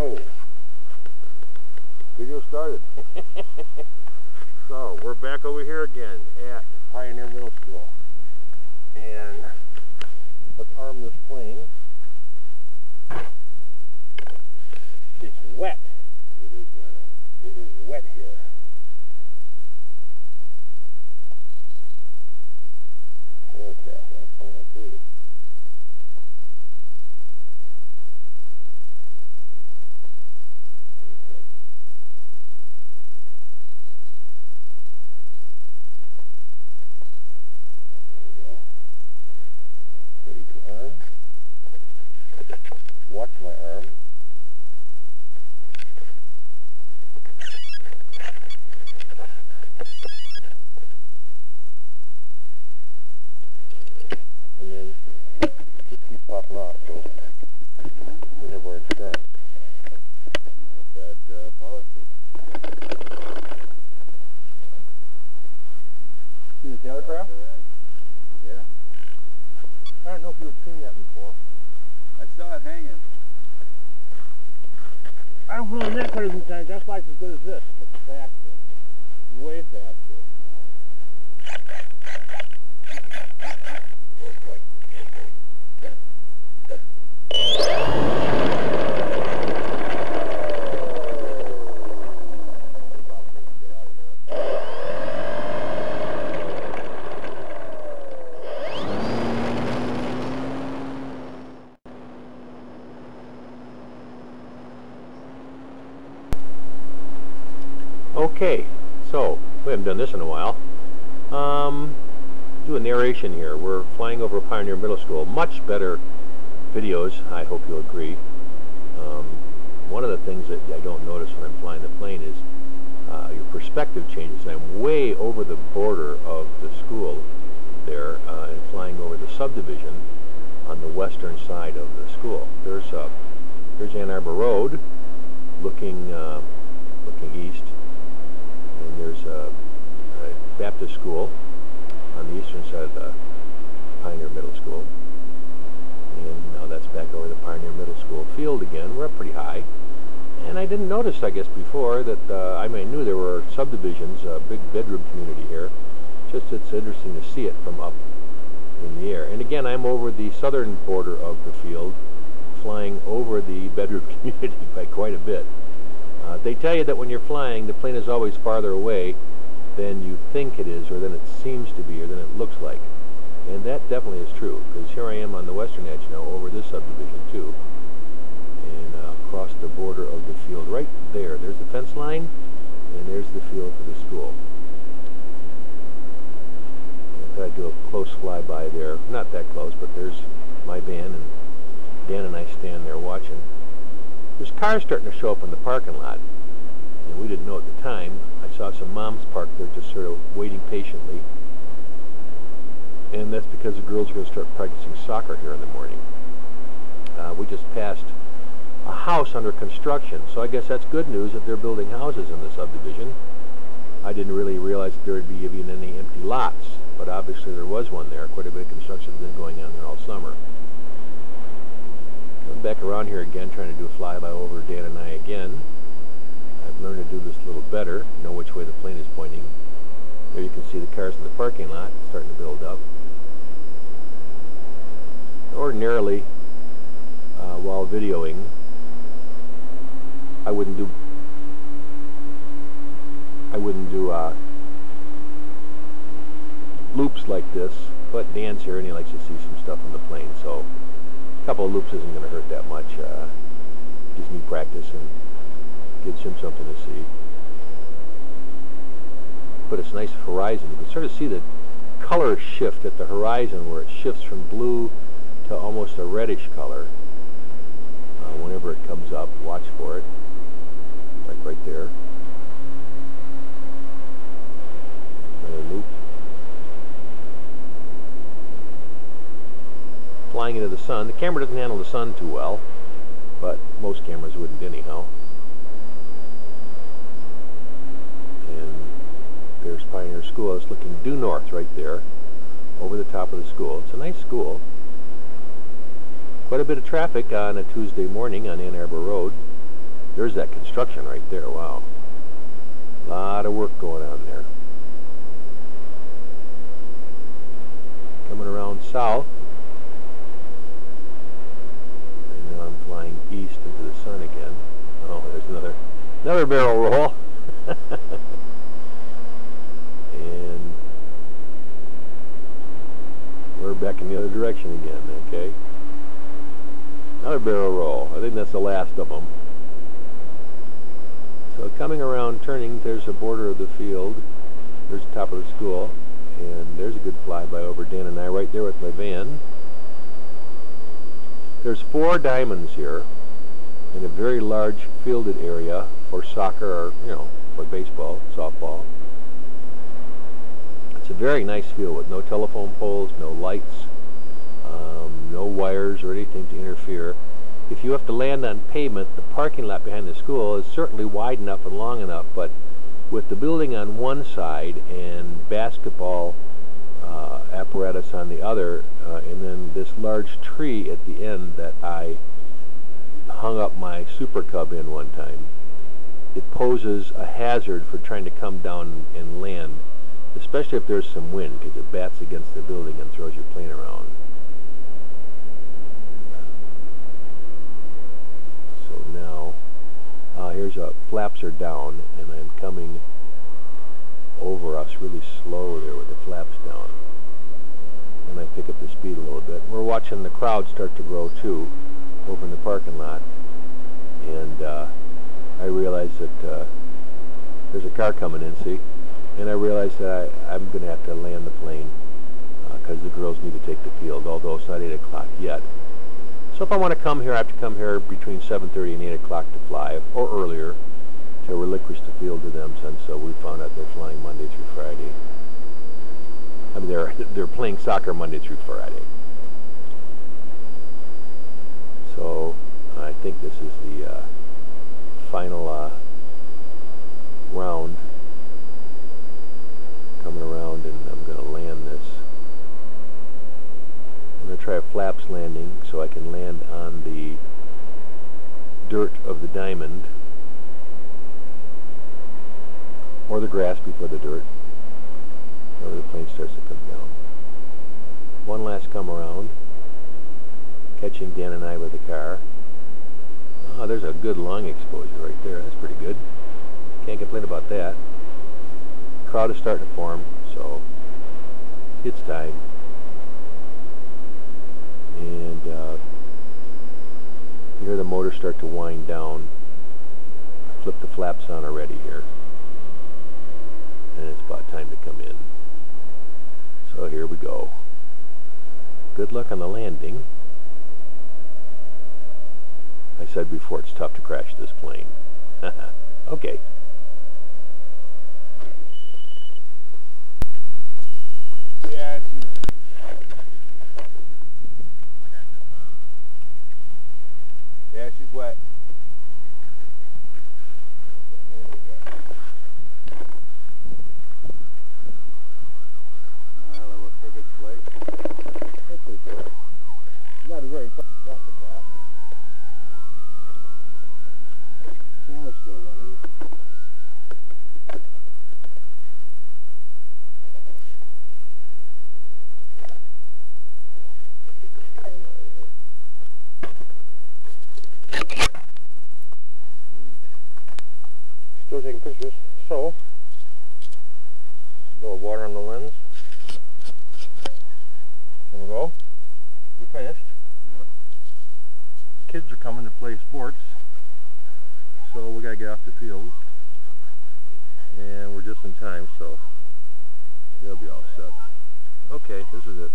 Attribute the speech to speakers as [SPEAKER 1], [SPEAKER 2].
[SPEAKER 1] go. Video started. So, we're back over here again at Pioneer Middle School. And let's arm this plane. It's wet. It is wet. It is wet here. Aircraft, 1.3. Ready to arm. Watch my arm. And then just keep popping off, so we have our insurance. Bad policy. See the tail craft? Yeah. I don't know if you've seen that before.
[SPEAKER 2] I saw it hanging.
[SPEAKER 1] I don't feel that cutters sometimes. That's why it's as good as this. It's faster. Way faster. Okay, so we haven't done this in a while. Do a narration here. We're flying over Pioneer Middle School. Much better videos, I hope you'll agree. One of the things that I don't notice when I'm flying the plane is your perspective changes. I'm way over the border of the school there and flying over the subdivision on the western side of the school. There's Ann Arbor Road looking east. And there's a Baptist school on the eastern side of the Pioneer Middle School. And now that's back over the Pioneer Middle School field again. We're up pretty high. And I didn't notice, I guess, before that, I knew there were subdivisions, a big bedroom community here. Just it's interesting to see it from up in the air. And again, I'm over the southern border of the field, flying over the bedroom community by quite a bit. They tell you that when you're flying, the plane is always farther away than you think it is, or than it seems to be, or than it looks like. And that definitely is true, because here I am on the western edge now, over this subdivision too, and across the border of the field, right there. There's the fence line, and there's the field for the school. I do a close flyby there, not that close, but there's my van, and Dan and I stand there watching. There's cars starting to show up in the parking lot, and we didn't know at the time. I saw some moms parked there just sort of waiting patiently, and that's because the girls are going to start practicing soccer here in the morning. We just passed a house under construction, so I guess that's good news that they're building houses in the subdivision. I didn't really realize that there would be even any empty lots, but obviously there was one there. Quite a bit of construction has been going on there all summer. I'm back around here again, trying to do a flyby over Dan and I again. I've learned to do this a little better, know which way the plane is pointing. There you can see the cars in the parking lot starting to build up. Ordinarily, while videoing, I wouldn't do loops like this, but Dan's here and he likes to see some stuff on the plane, so a couple of loops isn't going to hurt that much. Gives me practice and gives him something to see. But it's nice horizon. You can sort of see the color shift at the horizon, where it shifts from blue to almost a reddish color. Whenever it comes up, watch for it. Like right there. Another loop. Flying into the sun. The camera doesn't handle the sun too well, but most cameras wouldn't anyhow. And there's Pioneer School. I was looking due north right there, over the top of the school. It's a nice school. Quite a bit of traffic on a Tuesday morning on Ann Arbor Road. There's that construction right there. Wow. A lot of work going on there. Coming around south. And now I'm flying east into the sun again. Oh, there's another barrel roll. And we're back in the other direction again, okay? Another barrel roll. I think that's the last of them. So coming around, turning, there's a border of the field. There's the top of the school. And there's a good flyby over Dan and I right there with my van. There's 4 diamonds here in a very large fielded area for soccer or, you know, for baseball, softball. It's a very nice field with no telephone poles, no lights, no wires or anything to interfere. If you have to land on pavement, the parking lot behind the school is certainly wide enough and long enough, but with the building on one side and basketball apparatus on the other, and then this large tree at the end that I hung up my Super Cub in one time, it poses a hazard for trying to come down and land, especially if there's some wind, because it bats against the building and throws your plane around. So now, here's flaps are down, and I'm coming over us really slow there with the flaps down. And I pick up the speed a little bit. We're watching the crowd start to grow too, over in the parking lot. And I realize that there's a car coming in, see? And I realize that I'm going to have to land the plane because the girls need to take the field, although it's not 8 o'clock yet. So if I want to come here, I have to come here between 7:30 and 8 o'clock to fly, or earlier, to relinquish the field to them, since we found out they're flying Monday through Friday. I mean, they're playing soccer Monday through Friday. So I think this is the final round. Coming around, and I'm going to land this. I'm going to try a flaps landing so I can land on the dirt of the diamond, or the grass before the dirt, wherever the plane starts to come down. One last come around, catching Dan and I with the car. Oh, there's a good long exposure right there. That's pretty good. Can't complain about that. Crowd is starting to form, so it's time. And you hear the motor start to wind down. I flipped the flaps on already here. And it's about time to come in. So here we go. Good luck on the landing. I said before, it's tough to crash this plane. Okay.
[SPEAKER 2] Yeah, she's wet. That looks for a good flight.
[SPEAKER 1] That's pretty good. Not a very fast off the top. Camera's still running. Still taking pictures, so a little water on the lens. There we go. We finished.
[SPEAKER 2] Yep.
[SPEAKER 1] Kids are coming to play sports, so we gotta get off the field, and we're just in time, so they'll be all set. Okay, this is it.